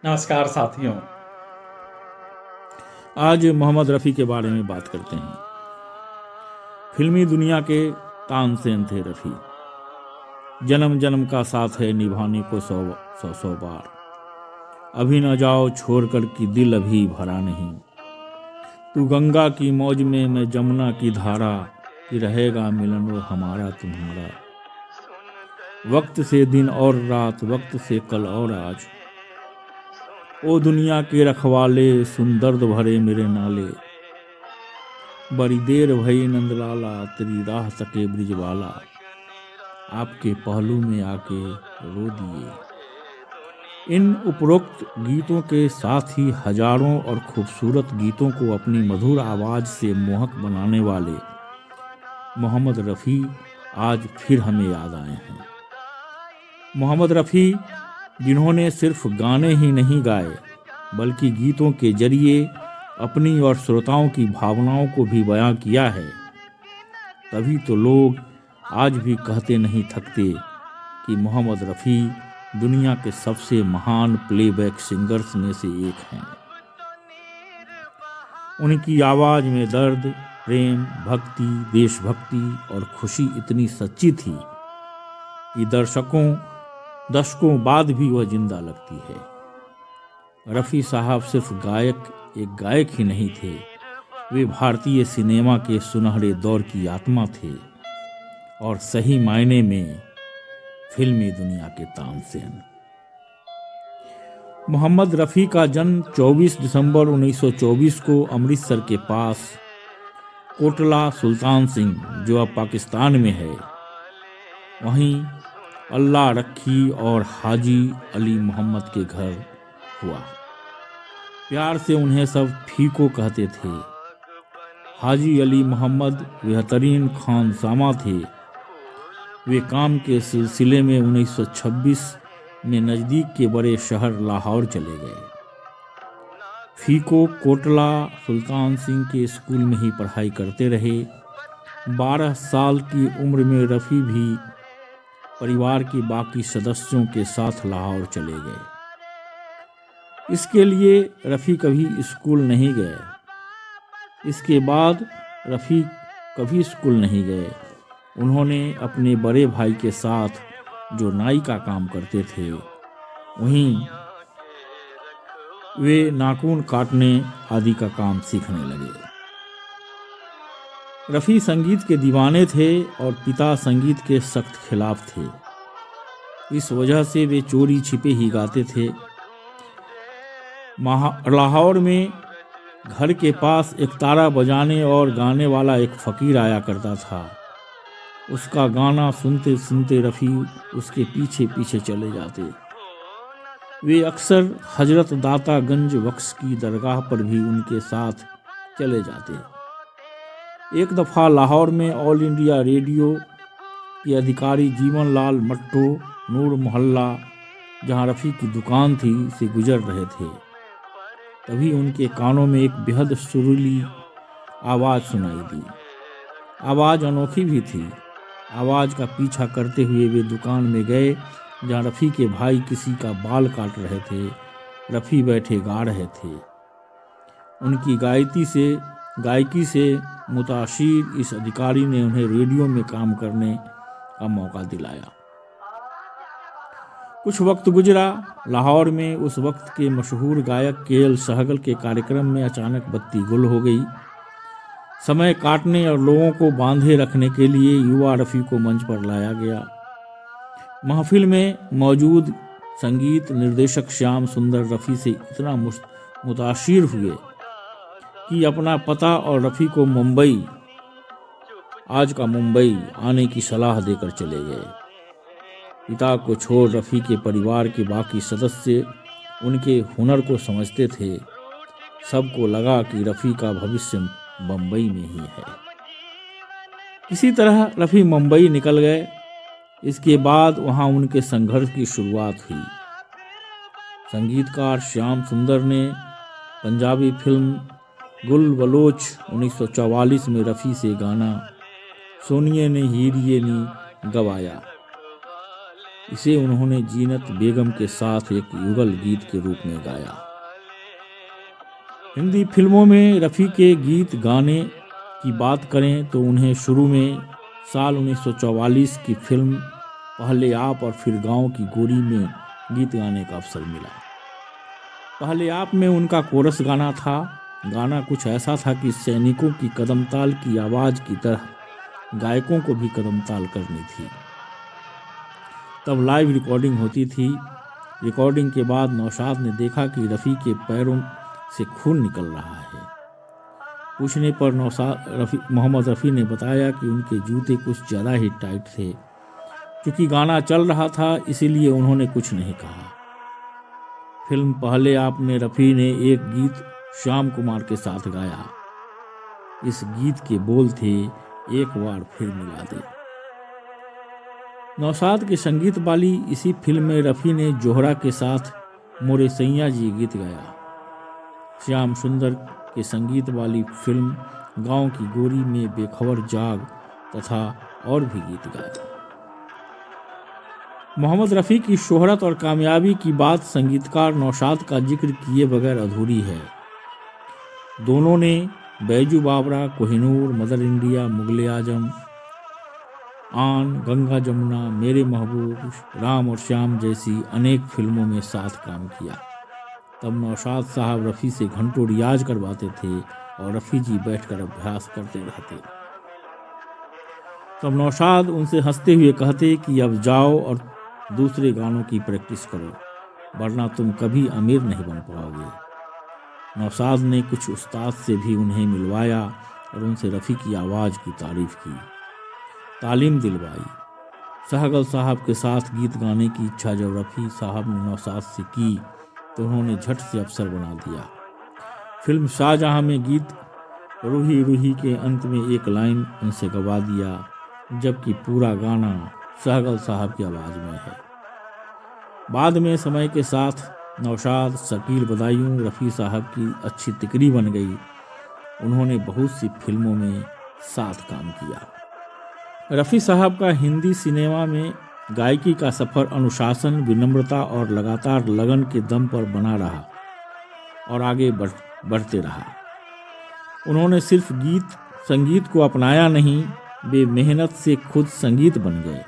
नमस्कार साथियों। आज मोहम्मद रफ़ी के बारे में बात करते हैं। फिल्मी दुनिया के तानसेन थे रफ़ी। जन्म जन्म का साथ है निभाने को सौ बार। अभी न जाओ छोड़कर कि दिल अभी भरा नहीं। तू गंगा की मौज में मैं जमुना की धारा, कि रहेगा मिलन वो हमारा तुम्हारा। वक्त से दिन और रात, वक्त से कल और आज। ओ दुनिया के रखवाले, सुन दर्द भरे मेरे नाले। बड़ी देर भई नंदलाला, तेरी राह तके ब्रिजवाला। आपके पहलू में आके रो दिए। इन उपरोक्त गीतों के साथ ही हजारों और खूबसूरत गीतों को अपनी मधुर आवाज़ से मोहक बनाने वाले मोहम्मद रफ़ी आज फिर हमें याद आए हैं। मोहम्मद रफ़ी जिन्होंने सिर्फ गाने ही नहीं गाए बल्कि गीतों के जरिए अपनी और श्रोताओं की भावनाओं को भी बयां किया है। तभी तो लोग आज भी कहते नहीं थकते कि मोहम्मद रफ़ी दुनिया के सबसे महान प्लेबैक सिंगर्स में से एक हैं। उनकी आवाज़ में दर्द, प्रेम, भक्ति, देशभक्ति और खुशी इतनी सच्ची थी कि दशकों बाद भी वह जिंदा लगती है। रफ़ी साहब सिर्फ एक गायक ही नहीं थे, वे भारतीय सिनेमा के सुनहरे दौर की आत्मा थे और सही मायने में फिल्मी दुनिया के तानसेन। मोहम्मद रफ़ी का जन्म 24 दिसंबर 1924 को अमृतसर के पास कोटला सुल्तान सिंह, जो अब पाकिस्तान में है, वहीं अल्लाह रखी और हाजी अली मोहम्मद के घर हुआ। प्यार से उन्हें सब फीको कहते थे। हाजी अली मोहम्मद बेहतरीन खानसामा थे। वे काम के सिलसिले में 1926 में नज़दीक के बड़े शहर लाहौर चले गए। फीको कोटला सुल्तान सिंह के स्कूल में ही पढ़ाई करते रहे। 12 साल की उम्र में रफ़ी भी परिवार के बाकी सदस्यों के साथ लाहौर चले गए। इसके लिए रफ़ी कभी स्कूल नहीं गए। इसके बाद रफ़ी कभी स्कूल नहीं गए। उन्होंने अपने बड़े भाई के साथ, जो नाई का काम करते थे, वहीं वे नाखून काटने आदि का काम सीखने लगे। रफ़ी संगीत के दीवाने थे और पिता संगीत के सख्त खिलाफ थे। इस वजह से वे चोरी छिपे ही गाते थे। लाहौर में घर के पास एक तारा बजाने और गाने वाला एक फ़कीर आया करता था। उसका गाना सुनते सुनते रफ़ी उसके पीछे पीछे चले जाते। वे अक्सर हजरत दाता गंज बख्श की दरगाह पर भी उनके साथ चले जाते। एक दफ़ा लाहौर में ऑल इंडिया रेडियो के अधिकारी जीवन लाल मट्टो नूर मोहल्ला, जहाँ रफ़ी की दुकान थी, से गुजर रहे थे। तभी उनके कानों में एक बेहद सुरीली आवाज़ सुनाई दी। आवाज़ अनोखी भी थी। आवाज़ का पीछा करते हुए वे दुकान में गए, जहाँ रफ़ी के भाई किसी का बाल काट रहे थे। रफ़ी बैठे गा रहे थे। उनकी गायकी से मुतासिर इस अधिकारी ने उन्हें रेडियो में काम करने का मौका दिलाया। कुछ वक्त गुजरा। लाहौर में उस वक्त के मशहूर गायक के.एल. सहगल के कार्यक्रम में अचानक बत्ती गुल हो गई। समय काटने और लोगों को बांधे रखने के लिए युवा रफ़ी को मंच पर लाया गया। महफिल में मौजूद संगीत निर्देशक श्याम सुंदर रफ़ी से इतना मुतासिर हुए कि अपना पता और रफ़ी को मुंबई, आज का मुंबई, आने की सलाह देकर चले गए। पिता को छोड़ रफ़ी के परिवार के बाकी सदस्य उनके हुनर को समझते थे। सबको लगा कि रफ़ी का भविष्य मुंबई में ही है। इसी तरह रफ़ी मुंबई निकल गए। इसके बाद वहाँ उनके संघर्ष की शुरुआत हुई। संगीतकार श्याम सुंदर ने पंजाबी फिल्म गुल बलोच 1944 में रफ़ी से गाना सोनिए ने हीरिए नी गवाया। इसे उन्होंने जीनत बेगम के साथ एक युगल गीत के रूप में गाया। हिंदी फिल्मों में रफ़ी के गीत गाने की बात करें तो उन्हें शुरू में साल 1944 की फिल्म पहले आप और फिर गांव की गोरी में गीत गाने का अवसर मिला। पहले आप में उनका कोरस गाना था। गाना कुछ ऐसा था कि सैनिकों की कदमताल की आवाज़ की तरह गायकों को भी कदमताल करनी थी। तब लाइव रिकॉर्डिंग होती थी। रिकॉर्डिंग के बाद नौशाद ने देखा कि रफ़ी के पैरों से खून निकल रहा है। पूछने पर मोहम्मद रफ़ी ने बताया कि उनके जूते कुछ ज़्यादा ही टाइट थे। क्योंकि गाना चल रहा था इसीलिए उन्होंने कुछ नहीं कहा। फिल्म पहले आप में रफ़ी ने एक गीत श्याम कुमार के साथ गाया। इस गीत के बोल थे, एक बार फिर मिला दे। नौशाद के संगीत वाली इसी फिल्म में रफ़ी ने जोहरा के साथ मोरे सैया जी गीत गाया। श्याम सुंदर के संगीत वाली फिल्म गांव की गोरी में बेखबर जाग तथा और भी गीत गाए। मोहम्मद रफ़ी की शोहरत और कामयाबी की बात संगीतकार नौशाद का जिक्र किए बगैर अधूरी है। दोनों ने बैजू बावरा, कोहिनूर, मदर इंडिया, मुगले आजम, आन, गंगा जमुना, मेरे महबूब, राम और श्याम जैसी अनेक फिल्मों में साथ काम किया। तब नौशाद साहब रफ़ी से घंटों रियाज करवाते थे और रफ़ी जी बैठकर अभ्यास करते रहते। तब नौशाद उनसे हंसते हुए कहते कि अब जाओ और दूसरे गानों की प्रैक्टिस करो, वरना तुम कभी अमीर नहीं बन पाओगे। नौशाद ने कुछ उस्ताद से भी उन्हें मिलवाया और उनसे रफ़ी की आवाज़ की तारीफ़ की, तालीम दिलवाई। सहगल साहब के साथ गीत गाने की इच्छा जब रफ़ी साहब ने नौशाद से की तो उन्होंने झट से अवसर बना दिया। फिल्म शाहजहां में गीत रूही रूही के अंत में एक लाइन उनसे गवा दिया, जबकि पूरा गाना सहगल साहब की आवाज़ में है। बाद में समय के साथ नौशाद, शकील बदायूं रफ़ी साहब की अच्छी तिकड़ी बन गई। उन्होंने बहुत सी फिल्मों में साथ काम किया। रफ़ी साहब का हिंदी सिनेमा में गायकी का सफ़र अनुशासन, विनम्रता और लगातार लगन के दम पर बना रहा और आगे बढ़ते रहा। उन्होंने सिर्फ संगीत को अपनाया नहीं, वे मेहनत से खुद संगीत बन गए।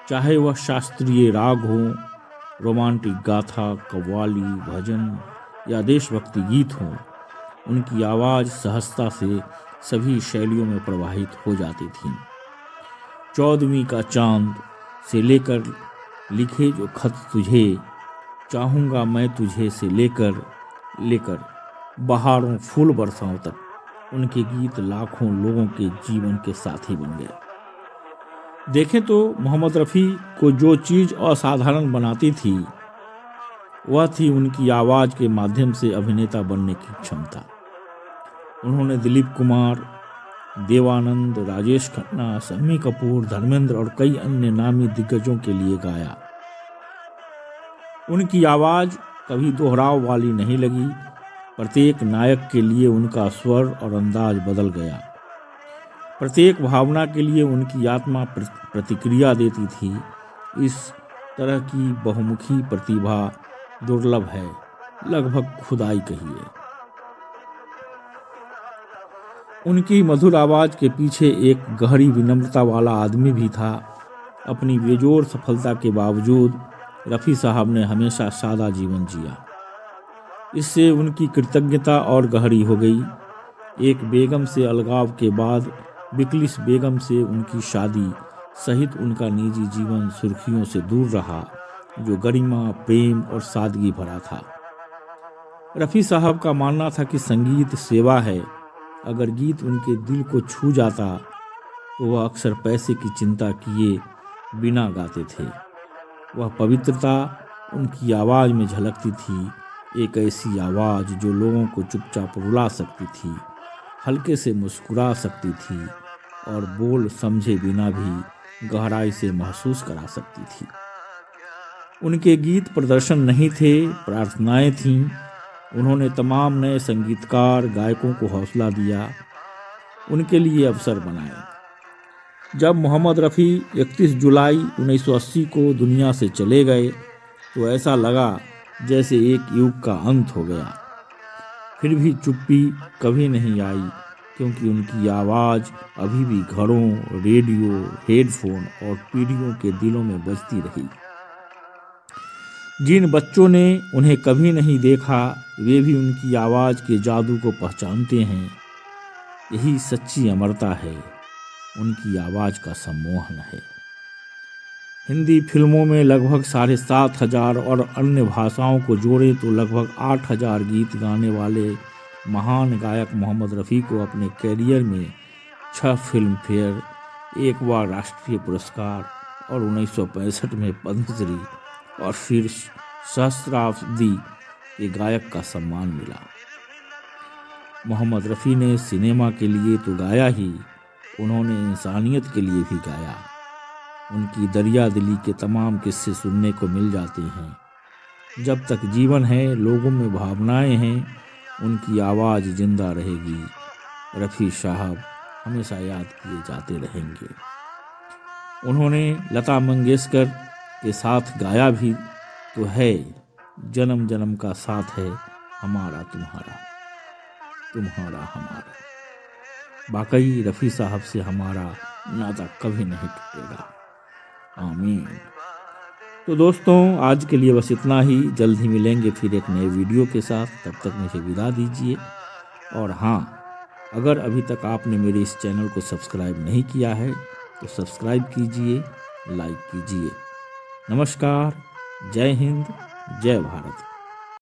चाहे वह शास्त्रीय राग हो, रोमांटिक गाथा, कव्वाली, भजन या देशभक्ति गीत हों, उनकी आवाज़ सहजता से सभी शैलियों में प्रवाहित हो जाती थी। 14वीं का चांद से लेकर लिखे जो खत तुझे, चाहूँगा मैं तुझे से लेकर बहारों फूल बरसाओं तक उनके गीत लाखों लोगों के जीवन के साथी बन गए। देखें तो मोहम्मद रफ़ी को जो चीज़ असाधारण बनाती थी वह थी उनकी आवाज़ के माध्यम से अभिनेता बनने की क्षमता। उन्होंने दिलीप कुमार, देवानंद, राजेश खन्ना, शम्मी कपूर, धर्मेंद्र और कई अन्य नामी दिग्गजों के लिए गाया। उनकी आवाज़ कभी दोहराव वाली नहीं लगी। प्रत्येक नायक के लिए उनका स्वर और अंदाज बदल गया। प्रत्येक भावना के लिए उनकी आत्मा प्रतिक्रिया देती थी। इस तरह की बहुमुखी प्रतिभा दुर्लभ है, लगभग खुदाई कहिए। उनकी मधुर आवाज़ के पीछे एक गहरी विनम्रता वाला आदमी भी था। अपनी बेजोड़ सफलता के बावजूद रफ़ी साहब ने हमेशा सादा जीवन जिया। इससे उनकी कृतज्ञता और गहरी हो गई। एक बेगम से अलगाव के बाद बिकलिस बेगम से उनकी शादी सहित उनका निजी जीवन सुर्खियों से दूर रहा, जो गरिमा, प्रेम और सादगी भरा था। रफ़ी साहब का मानना था कि संगीत सेवा है। अगर गीत उनके दिल को छू जाता तो वह अक्सर पैसे की चिंता किए बिना गाते थे। वह पवित्रता उनकी आवाज़ में झलकती थी, एक ऐसी आवाज़ जो लोगों को चुपचाप रुला सकती थी, हल्के से मुस्कुरा सकती थी और बोल समझे बिना भी गहराई से महसूस करा सकती थी। उनके गीत प्रदर्शन नहीं थे, प्रार्थनाएं थीं। उन्होंने तमाम नए संगीतकार, गायकों को हौसला दिया, उनके लिए अवसर बनाए। जब मोहम्मद रफ़ी 31 जुलाई 1980 को दुनिया से चले गए तो ऐसा लगा जैसे एक युग का अंत हो गया। फिर भी चुप्पी कभी नहीं आई, क्योंकि उनकी आवाज़ अभी भी घरों, रेडियो, हेडफोन और पीढ़ियों के दिलों में बजती रही। जिन बच्चों ने उन्हें कभी नहीं देखा वे भी उनकी आवाज़ के जादू को पहचानते हैं। यही सच्ची अमरता है, उनकी आवाज़ का सम्मोहन है। हिंदी फिल्मों में लगभग 7,500 और अन्य भाषाओं को जोड़े तो लगभग 8,000 गीत गाने वाले महान गायक मोहम्मद रफ़ी को अपने कैरियर में 6 फिल्म फेयर, 1 बार राष्ट्रीय पुरस्कार और 1965 में पद्मश्री और फिर सहस्राब्दी के गायक का सम्मान मिला। मोहम्मद रफ़ी ने सिनेमा के लिए तो गाया ही, उन्होंने इंसानियत के लिए भी गाया। उनकी दरिया दिली के तमाम किस्से सुनने को मिल जाते हैं। जब तक जीवन है, लोगों में भावनाएं हैं, उनकी आवाज़ जिंदा रहेगी। रफ़ी साहब हमेशा याद किए जाते रहेंगे। उन्होंने लता मंगेशकर के साथ गाया भी तो है, जन्म जन्म का साथ है हमारा तुम्हारा, तुम्हारा हमारा। वाकई रफ़ी साहब से हमारा नाता कभी नहीं टूटेगा। आमीन। तो दोस्तों, आज के लिए बस इतना ही। जल्द ही मिलेंगे फिर एक नए वीडियो के साथ। तब तक मुझे विदा दीजिए। और हाँ, अगर अभी तक आपने मेरे इस चैनल को सब्सक्राइब नहीं किया है तो सब्सक्राइब कीजिए, लाइक कीजिए। नमस्कार, जय हिंद, जय भारत।